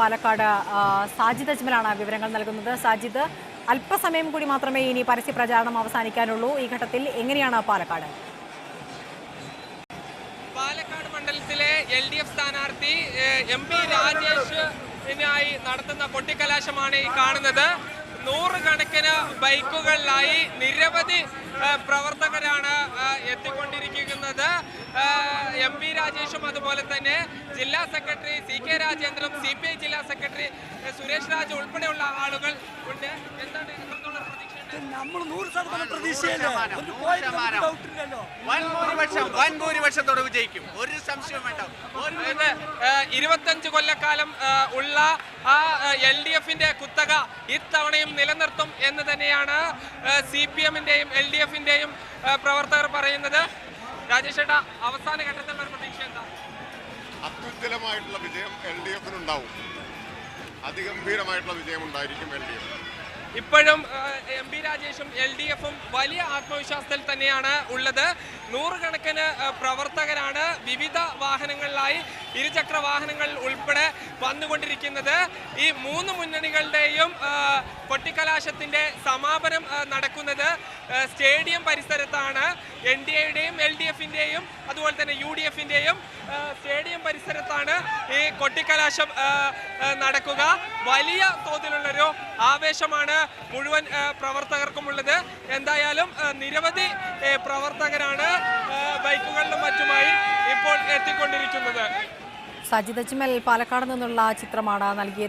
പാലക്കാട് സാജിദ് അജ്മലാണ് വിവരങ്ങൾ നൽകുന്നത്. സാജിദ്, അല്പസമയം കൂടി മാത്രമേ ഇനി പരസ്യ പ്രചാരണം അവസാനിക്കാനുള്ളൂ. ഈ ഘട്ടത്തിൽ എങ്ങനെയാണ് പാലക്കാട് മണ്ഡലത്തിലെ LDF സ്ഥാനാർത്ഥി MP രാജേഷിനായി നടത്തുന്ന കൊട്ടിക്കലാശമാണ് ഈ കാണുന്നത്. നൂറുകണക്കിന് ബൈക്കുകളിലായി നിരവധി പ്രവർത്തകരാണ് എത്തിക്കൊണ്ടിരിക്കുന്നത്. MP രാജേഷും അതുപോലെ തന്നെ ജില്ലാ സെക്രട്ടറി CK രാജേന്ദ്രൻ, CPI ജില്ലാ സെക്രട്ടറി സുരേഷ് രാജ് ഉൾപ്പെടെയുള്ള ആളുകൾ ഉണ്ട്. എന്താണ് എത്രത്തോളം പ്രതീക്ഷ? നമ്മൾ 100% പ്രതീക്ഷയല്ലേ, വൻ ഭൂരിപക്ഷത്തോടെ വിജയിക്കും, ഒരു സംശയം വേണ്ട. 25 കൊല്ലക്കാലം ഉള്ള ആ LDF-ന്റെ കുത്തക ഇത്തവണയും നിലനിർത്തും എന്ന് തന്നെയാണ് CPM-ന്റെയും LDF-ന്റെയും പ്രവർത്തകർ പറയുന്നത്. രാജേഷ് ഏട്ടാ, അവസാന ഘട്ടത്തിലുള്ള പ്രതീക്ഷ എന്താ? അത്യുജ്വലമായിട്ടുള്ള വിജയം LDF-നുണ്ടാവും. അതിഗംഭീരമായിട്ടുള്ള വിജയം ഉണ്ടായിരിക്കും LDF. ഇപ്പോഴും MP രാജേഷും LDF-ഉം വലിയ ആത്മവിശ്വാസത്തിൽ തന്നെയാണ് ഉള്ളത്. നൂറുകണക്കിന് പ്രവർത്തകരാണ് വിവിധ വാഹനങ്ങളിലായി, ഇരുചക്ര വാഹനങ്ങൾ ഉൾപ്പെടെ വന്നുകൊണ്ടിരിക്കുന്നത്. ഈ മൂന്ന് മുന്നണികളുടെയും കൊട്ടിക്കലാശത്തിൻ്റെ സമാപനം നടക്കുന്നത് സ്റ്റേഡിയം പരിസരത്താണ്. NDA-യുടെയും LDF-ന്റെയും അതുപോലെ തന്നെ UDF-ന്റെയും സ്റ്റേഡിയം പരിസരത്താണ് ഈ കൊട്ടിക്കലാശം നടക്കുക. വലിയ തോതിലുള്ളൊരു ആവേശമാണ് മുഴുവൻ പ്രവർത്തകർക്കുമുള്ളത്. എന്തായാലും നിരവധി പ്രവർത്തകരാണ് ബൈക്കുകളിലും മറ്റുമായി ഇപ്പോൾ എത്തിക്കൊണ്ടിരിക്കുന്നത്. സാജിദ് അജ്മൽ പാലക്കാട് നിന്നുള്ള ചിത്രമാണ് നൽകിയത്.